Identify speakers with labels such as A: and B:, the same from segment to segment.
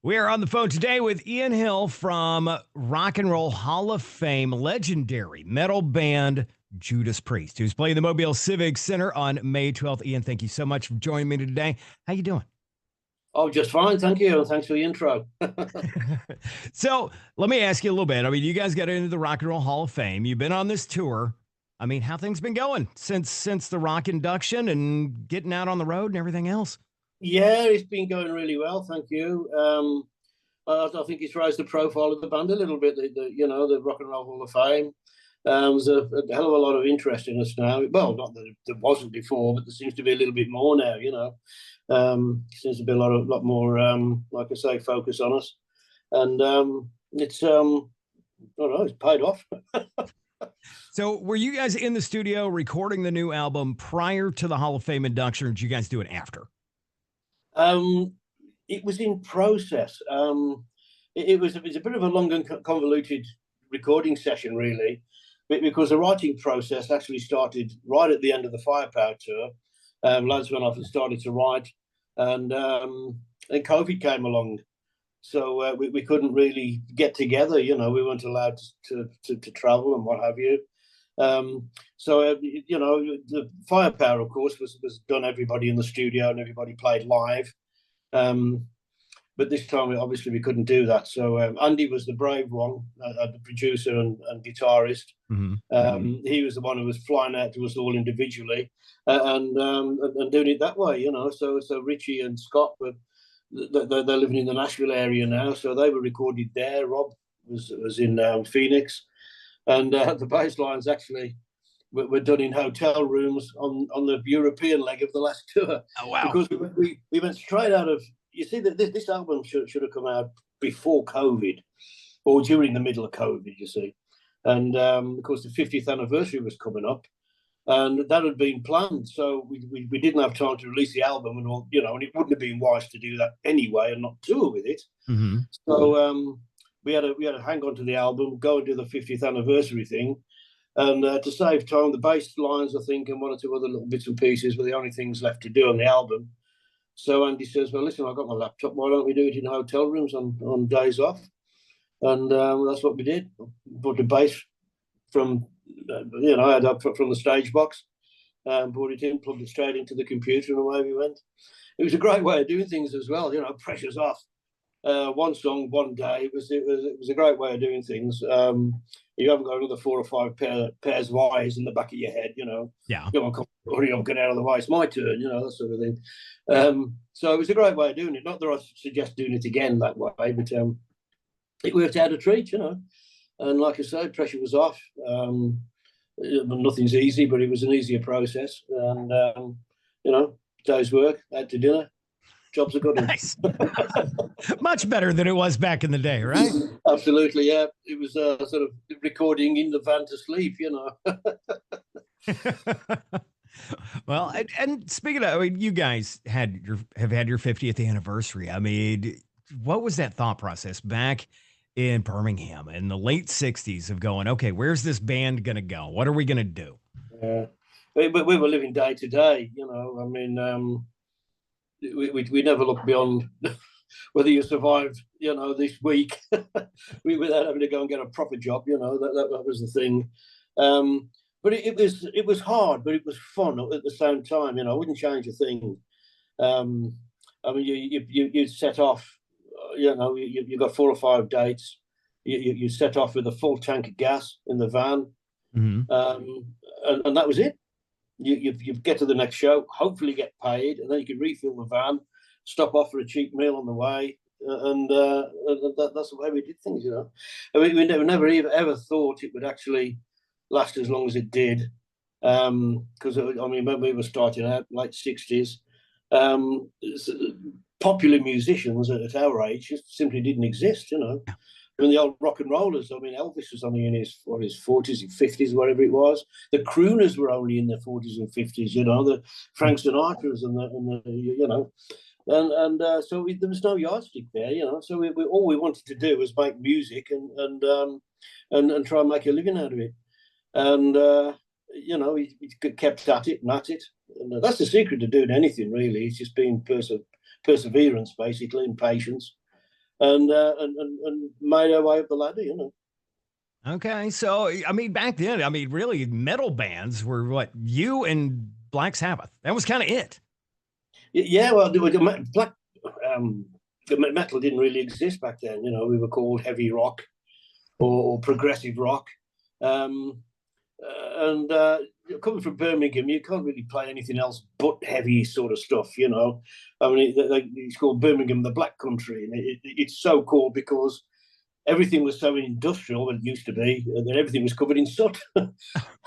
A: We are on the phone today with Ian Hill from Rock and Roll Hall of Fame legendary metal band Judas Priest, who's playing the Mobile Civic Center on May 12th. Ian, thank you so much for joining me today. How you doing?
B: Oh, just fine. Thank you. And thanks for the intro.
A: So let me ask you a little bit. I mean, you guys got into the Rock and Roll Hall of Fame. You've been on this tour. I mean, how things been going since the rock induction and getting out on the road and everything else?
B: Yeah, it's been going really well. Thank you. I think it's raised the profile of the band a little bit. The Rock and Roll Hall of Fame. There's a hell of a lot of interest in us now. Well, not that there wasn't before, but there seems to be a little bit more now. Seems to be a lot more, like I say, focus on us, and it's I don't know, it's paid off.
A: So were you guys in the studio recording the new album prior to the Hall of Fame induction, or did you guys do it after?
B: It was in process. It was a bit of a long and convoluted recording session, really, because the writing process actually started right at the end of the Firepower tour. Lads went off and started to write, and then COVID came along, so we couldn't really get together. We weren't allowed to travel and what have you. The Firepower, of course, was done. Everybody in the studio and everybody played live. But this time, obviously, we couldn't do that. So Andy was the brave one, the producer and guitarist. He was the one who was flying out to us all individually and doing it that way. So Richie and Scott they're living in the Nashville area now, so they were recorded there. Rob was in Phoenix, and the bass lines actually were done in hotel rooms on the European leg of the last tour.
A: Oh, wow.
B: Because we went straight out of, you see, that this album should have come out before COVID or during the middle of COVID, you see. And of course, the 50th anniversary was coming up, and that had been planned. So we didn't have time to release the album and all, and it wouldn't have been wise to do that anyway and not tour with it.
A: Mm-hmm.
B: So we had to hang on to the album, go and do the 50th anniversary thing. And to save time, the bass lines, I think, and one or two other little bits and pieces were the only things left to do on the album. So Andy says, well, listen, I've got my laptop. Why don't we do it in hotel rooms on days off? And that's what we did. Bought the bass from, I had up from the stage box, brought it in, plugged it straight into the computer, and away we went. It was a great way of doing things as well. Pressure's off. One song, one day. It was a great way of doing things. You haven't got another 4 or 5 pairs of eyes in the back of your head.
A: Yeah.
B: Come on, hurry up, get out of the way. It's my turn. That sort of thing. So it was a great way of doing it. Not that I suggest doing it again that way, but it worked out a treat. And like I said, pressure was off. Nothing's easy, but it was an easier process. And day's work, out to dinner. Job's a good one.
A: Nice. Much better than it was back in the day, right?
B: Absolutely, yeah. It was sort of recording in the van to sleep,
A: Well, and speaking of, you guys have had your 50th anniversary. I mean, what was that thought process back in Birmingham in the late 60s of going, okay, where's this band going to go? What are we going to do?
B: Yeah. We were living day to day, I mean, we never look beyond whether you survive, this week without having to go and get a proper job. That was the thing. But it was hard, but it was fun at the same time. I wouldn't change a thing. I mean, you set off. You got 4 or 5 dates. You set off with a full tank of gas in the van, and that was it. You get to the next show, hopefully get paid, and then you can refill the van, stop off for a cheap meal on the way, and that's the way we did things. I mean, we never ever thought it would actually last as long as it did, because I mean, when we were starting out, late 60s, popular musicians at our age just simply didn't exist. I mean, the old rock and rollers. I mean, Elvis was only in his 40s and 50s, whatever it was. The crooners were only in their 40s and 50s. The Frank Sinatras so there was no yardstick there. So we all we wanted to do was make music and try and make a living out of it. And we kept at it and at it. And that's the secret to doing anything, really. It's just being perseverance, basically, and patience. and made our way up the ladder.
A: Okay. So, I mean, back then, I mean, really, metal bands were what you and Black Sabbath. That was kind of it.
B: Yeah, well, black um, the metal didn't really exist back then. We were called heavy rock or progressive rock. Um, and coming from Birmingham, you can't really play anything else but heavy sort of stuff. I mean, it's called Birmingham, the Black Country, and it's so called because everything was so industrial when it used to be that everything was covered in soot. That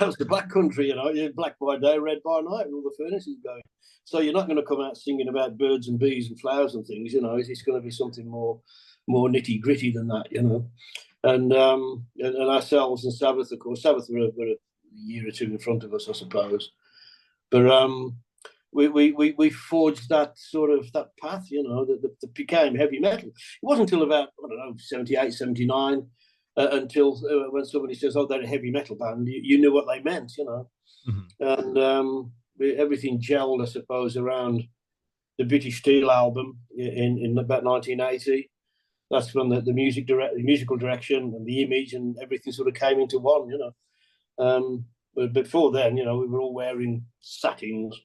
B: was the Black Country, black by day, red by night, and all the furnaces going. So you're not going to come out singing about birds and bees and flowers and things. It's going to be something more nitty gritty than that. And ourselves and Sabbath, of course, Sabbath were a year or two in front of us, I suppose. But we forged that sort of that path, that became heavy metal. It wasn't until about, I don't know, 78, 79, until when somebody says, oh, they're a heavy metal band, you knew what they meant. Mm-hmm. And everything gelled, I suppose, around the British Steel album in about 1980. That's when the musical direction and the image and everything sort of came into one. But before then, we were all wearing satins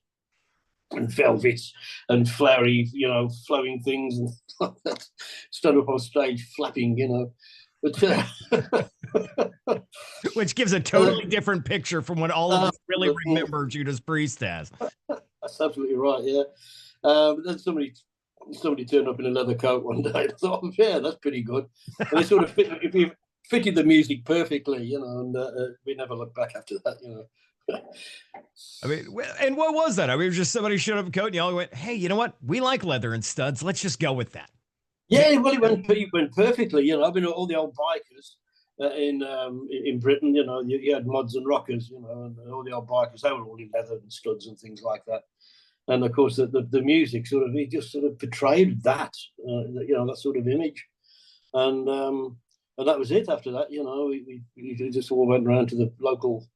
B: and velvets and flowery, flowing things and stood up on stage flapping. But
A: which gives a totally different picture from what all of us really remember Judas Priest as.
B: That's absolutely right. Yeah. But then somebody turned up in a leather coat one day. And I thought, oh, yeah, that's pretty good. And it sort of fitted the music perfectly, and we never looked back after that.
A: I mean, and what was that? I mean, it was just somebody showed up in a coat and y'all went, hey, you know what? We like leather and studs. Let's just go with that.
B: Yeah, well, it went perfectly. I mean, all the old bikers in Britain, you had mods and rockers, and all the old bikers, they were all in leather and studs and things like that. And of course, the music it just sort of portrayed that, that sort of image. And that was it after that. We just all went around to the local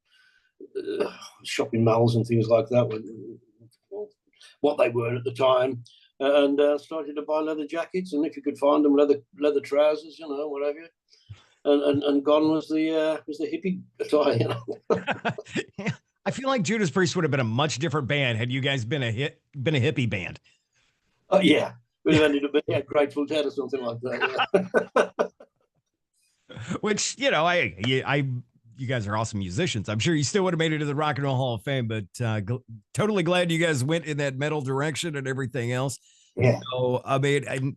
B: shopping malls and things like that, what they were at the time, and started to buy leather jackets, and if you could find them, leather trousers, whatever. And gone was the hippie attire.
A: Yeah. I feel like Judas Priest would have been a much different band had you guys been a hippie band.
B: Oh yeah, we'd have ended up being Grateful Dead or something like that. Yeah.
A: Which you guys are awesome musicians. I'm sure you still would have made it to the Rock and Roll Hall of Fame, but totally glad you guys went in that metal direction and everything else.
B: Yeah.
A: So, I mean, I'm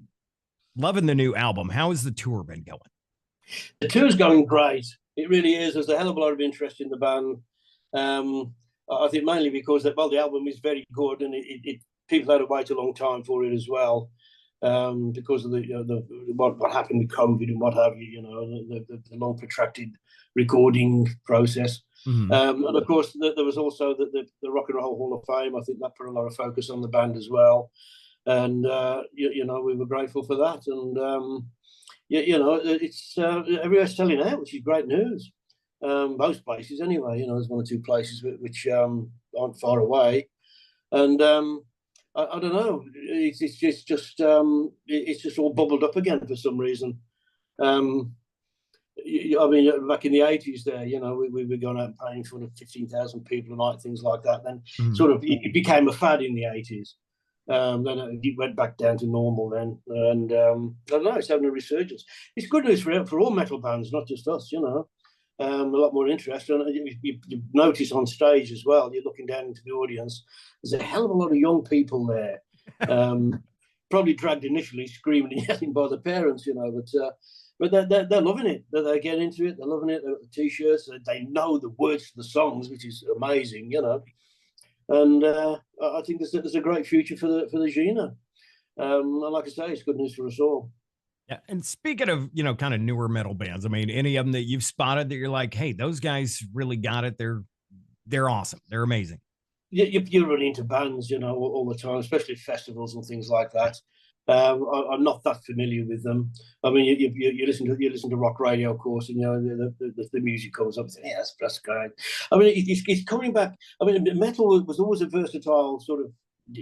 A: loving the new album. How has the tour been going?
B: The tour's going great. It really is. There's a hell of a lot of interest in the band. I think mainly because the album is very good, and people had to wait a long time for it as well, because of what happened with COVID and what have you. The long protracted recording process. Mm-hmm. And of course, there was also the Rock and Roll Hall of Fame. I think that put a lot of focus on the band as well, and we were grateful for that. And it's everywhere's selling out, which is great news. Most places anyway. There's one or two places which aren't far away, and I don't know. It's just all bubbled up again for some reason. I mean, back in the 80s, there, we were going out and playing for 15,000 people a night, things like that. Then sort of it became a fad in the 80s. Then it went back down to normal then, and I don't know. It's having a resurgence. It's good news for all metal bands, not just us. A lot more interest. And you notice on stage as well, you're looking down into the audience, there's a hell of a lot of young people there. Probably dragged initially, screaming and yelling by the parents, but they're loving it. They're getting into it. They're loving it. They've got the T-shirts. They know the words to the songs, which is amazing, And I think there's a great future for the genre. And like I say, it's good news for us all.
A: Yeah, and speaking of, kind of newer metal bands, I mean, any of them that you've spotted that you're like, hey, those guys really got it. They're awesome. They're amazing.
B: You run into bands, all the time, especially festivals and things like that. I'm not that familiar with them. I mean, you listen to rock radio, of course, and the music comes up. And say, yeah, that's great. I mean, it's coming back. I mean, metal was always a versatile sort of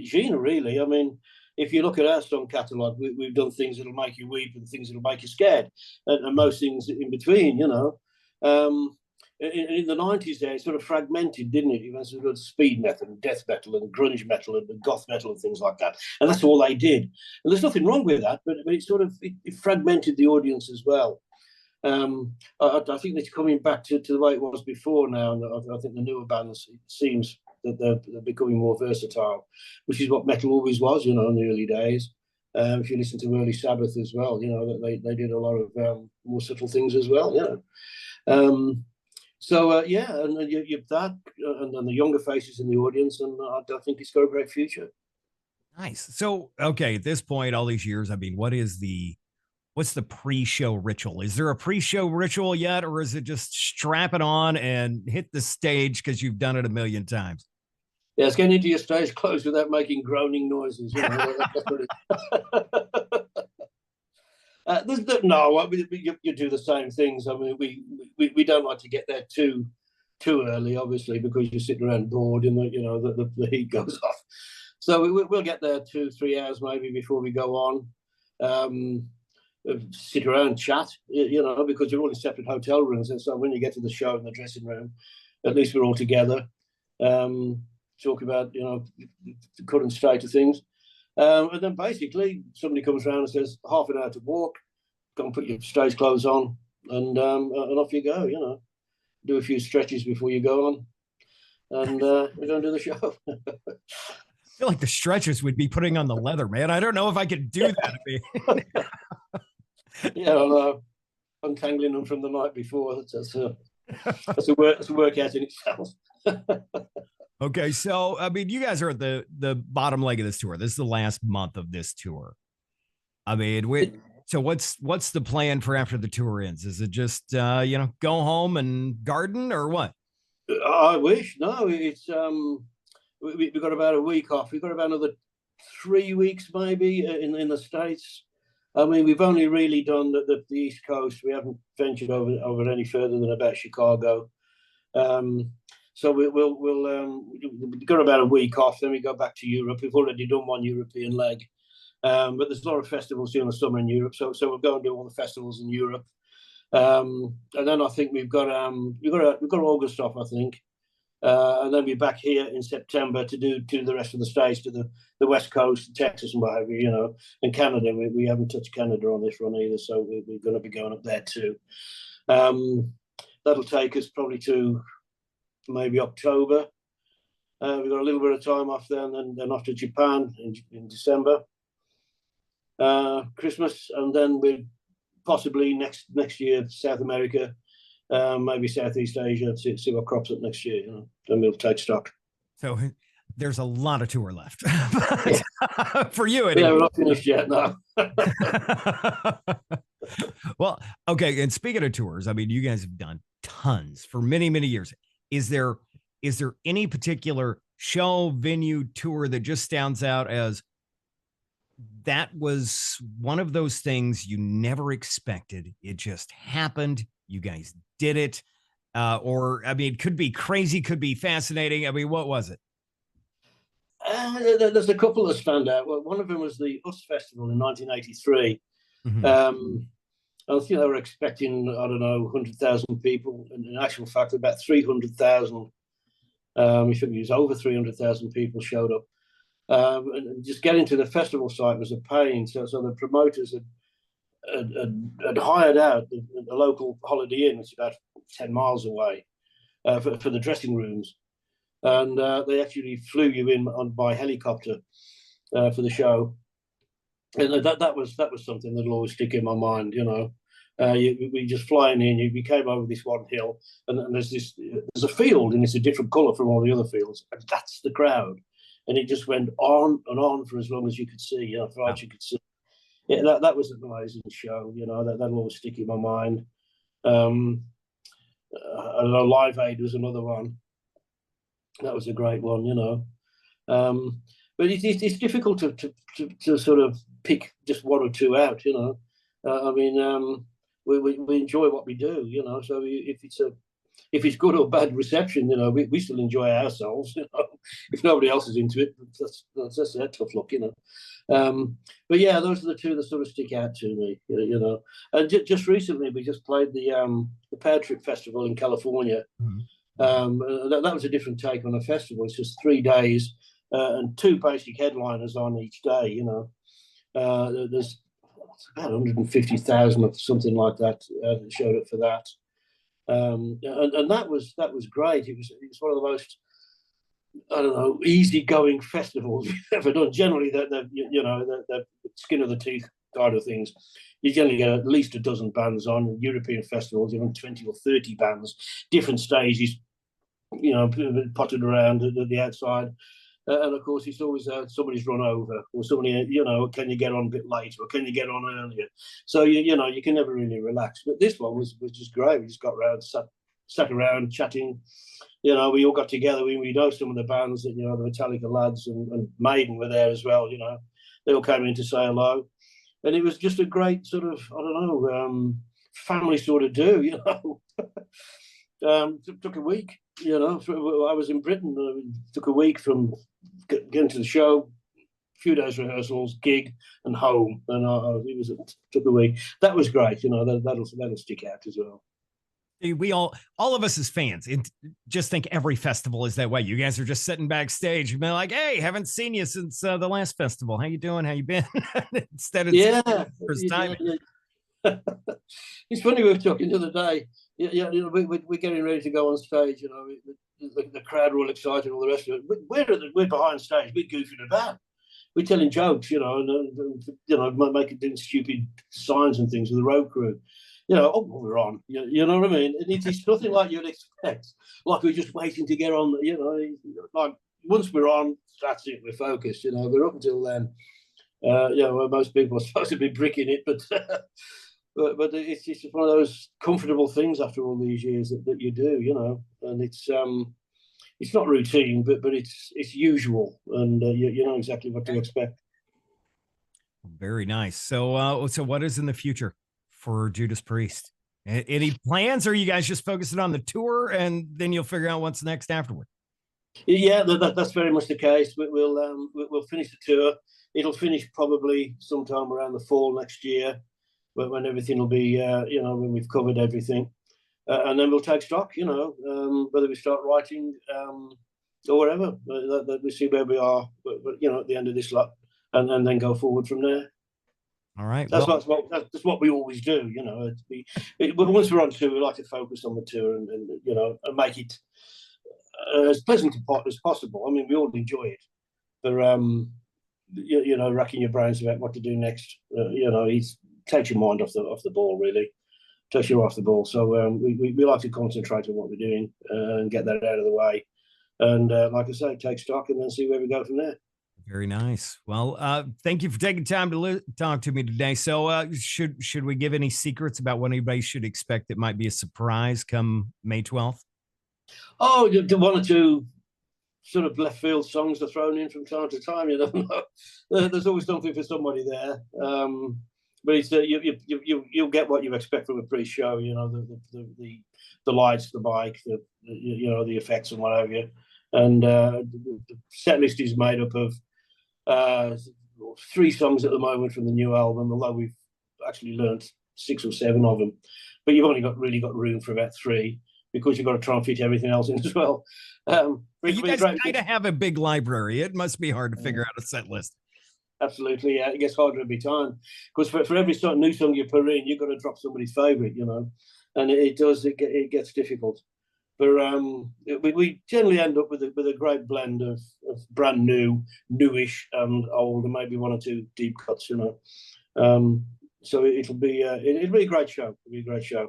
B: genre, really. I mean, if you look at our song catalogue, we've done things that'll make you weep and things that'll make you scared, and most things in between, you know. Um, in the 90s there, it sort of fragmented, didn't it? You know, sort of speed metal and death metal and grunge metal and goth metal and things like that. And that's all they did. And there's nothing wrong with that, but it sort of it fragmented the audience as well. I think it's coming back to the way it was before now. And I think the newer bands, it seems that they're becoming more versatile, which is what metal always was, you know, in the early days. If you listen to early Sabbath as well, you know, they did a lot of more subtle things as well, you know. Yeah, and you've that, and the younger faces in the audience, and I think it's got a great future.
A: Nice. So, okay, at this point, all these years, I mean, what's the pre-show ritual? Is there a pre-show ritual yet, or is it just strap it on and hit the stage because you've done it a million times?
B: Yeah, it's getting into your stage clothes without making groaning noises. You know, no, you do the same things. I mean, we don't like to get there too early, obviously, because you're sitting around bored and the heat goes off. So we'll get there 2-3 hours maybe before we go on. Sit around, chat, you know, because you're all in separate hotel rooms, and so when you get to the show in the dressing room, at least we're all together. Talk about, you know, the current state of things. And then basically somebody comes around and says, half an hour to walk, go and put your stage clothes on, and off you go, you know. Do a few stretches before you go on, and we're going to do the show.
A: I feel like the stretchers would be putting on the leather, man. I don't know if I could do that.
B: Yeah, untangling them from the night before. That's a workout in itself.
A: Okay, so I mean, you guys are at the bottom leg of this tour. This is the last month of this tour. I mean, so what's the plan for after the tour ends? Is it just go home and garden, or what?
B: I wish. No, it's we've got about a week off. We've got about another 3 weeks maybe in the States. I mean, we've only really done the East Coast. We haven't ventured over any further than about Chicago. So we've got about a week off. Then we go back to Europe. We've already done one European leg, but there's a lot of festivals during the summer in Europe. So we'll go and do all the festivals in Europe. And then I think we've got August off, I think. And then we're back here in September to do the rest of the states, to the West Coast, Texas and what have you, you know, and Canada. We haven't touched Canada on this run either, so we're going to be going up there too. That'll take us probably to maybe October. We've got a little bit of time off there, and then off to Japan in December, Christmas, and then we'll possibly next year South America. Maybe Southeast Asia, see what crops up next year, you know, then we'll take stock.
A: So there's a lot of tour left for you. Anyway.
B: Yeah, we're not finished yet, no.
A: Well, okay. And speaking of tours, I mean, you guys have done tons for many, many years. Is there any particular show, venue, tour that just stands out as that was one of those things you never expected? It just happened. You guys did it. Or, I mean, it could be crazy, could be fascinating. I mean, what was it?
B: There's a couple that stand out. Well, one of them was the US Festival in 1983. Mm-hmm. I think they were expecting, I don't know, 100,000 people. And in actual fact, about 300,000. I think it was over 300,000 people showed up. And just getting to the festival site was a pain. So the promoters had hired out a local Holiday Inn, which is about 10 miles away, for the dressing rooms. And they actually flew you in by helicopter for the show. And that was something that'll always stick in my mind, you know. We just flying in, we came over this one hill, and there's a field, and it's a different colour from all the other fields. And that's the crowd. And it just went on and on for as long as you could see, you know, far as you could see. Yeah, that was an amazing show, you know, that'll always stick in my mind. I don't know, Live Aid was another one. That was a great one, you know. But it's difficult to sort of pick just one or two out, you know. I mean, we enjoy what we do, you know. So if it's if it's good or bad reception, we still enjoy ourselves. If nobody else is into it, that's a tough luck. But yeah, those are the two that sort of stick out to me. And just recently we just played the Power Trip Festival in California.
A: Mhm.
B: That was a different take on a festival. It's just 3 days and two basic headliners on each day. There's about 150,000 or something like that showed up for that. And that was great. It was one of the most, I don't know, easygoing festivals we've ever done. Generally, the skin of the teeth kind of things. You generally get at least a dozen bands on European festivals, even 20 or 30 bands, different stages, potted around at the outside. And of course, it's always somebody's run over, or somebody, can you get on a bit later, or can you get on earlier? So you can never really relax. But this one was just great. We just got around, sat around chatting. We all got together. We know some of the bands that the Metallica lads and Maiden were there as well. They all came in to say hello, and it was just a great sort of, I don't know, family sort of do. Took a week. I was in Britain. It took a week from getting to the show, a few days rehearsals, gig, and home. And it took a week. That was great. That'll stick out as well.
A: We all of us as fans, just think every festival is that way. You guys are just sitting backstage and be like, "Hey, haven't seen you since the last festival. How you doing? How you been?" Instead of first time.
B: It's funny, we were talking the other day. We're getting ready to go on stage. The crowd are all excited, all the rest of it. We're behind stage. We're goofing about. We're telling jokes, and doing stupid signs and things with the road crew. We're on. You know what I mean? And it's nothing like you'd expect. Like we're just waiting to get on. Like once we're on, that's it. We're focused. But up until then, most people are supposed to be bricking it, but but it's just one of those comfortable things after all these years that you do. And it's not routine, but it's usual, and you know exactly what to expect.
A: Very nice. So what is in the future for Judas Priest? Any plans, or are you guys just focusing on the tour and then you'll figure out what's next afterward?
B: Yeah, that's very much the case. We'll finish the tour. It'll finish probably sometime around the fall next year, when everything will be, when we've covered everything, and then we'll take stock. Whether we start writing or whatever. We see where we are, at the end of this lot, and then go forward from there.
A: All right.
B: That's what we always do. But once we're on tour, we like to focus on the tour and make it as pleasant as possible. I mean, we all enjoy it, but racking your brains about what to do next, it takes your mind off the ball, really. Takes you off the ball. So we like to concentrate on what we're doing and get that out of the way. And like I say, take stock and then see where we go from there.
A: Very nice. Well, thank you for taking time to talk to me today. So should we give any secrets about what anybody should expect that might be a surprise come May 12th?
B: Oh, one or two sort of left field songs are thrown in from time to time. There's always something for somebody there. But it's you'll get what you expect from a pre-show. The lights, the bike, the effects and what have you. And the set list is made up of 3 songs at the moment from the new album, although we've actually learned 6 or 7 of them. But you've only really got room for about 3, because you've got to try and fit everything else in as well.
A: You guys kind of have a big library. It must be hard to figure out a set list.
B: Absolutely, yeah. It gets harder every time, because for every new song you put in, you've got to drop somebody's favourite, and it gets difficult. But we generally end up with a great blend of brand new, newish, and old, and maybe 1 or 2 deep cuts, So it'll be a great show. It'll be a great show.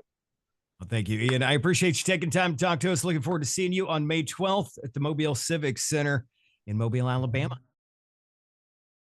A: Well, thank you, Ian. I appreciate you taking time to talk to us. Looking forward to seeing you on May 12th at the Mobile Civic Center in Mobile, Alabama.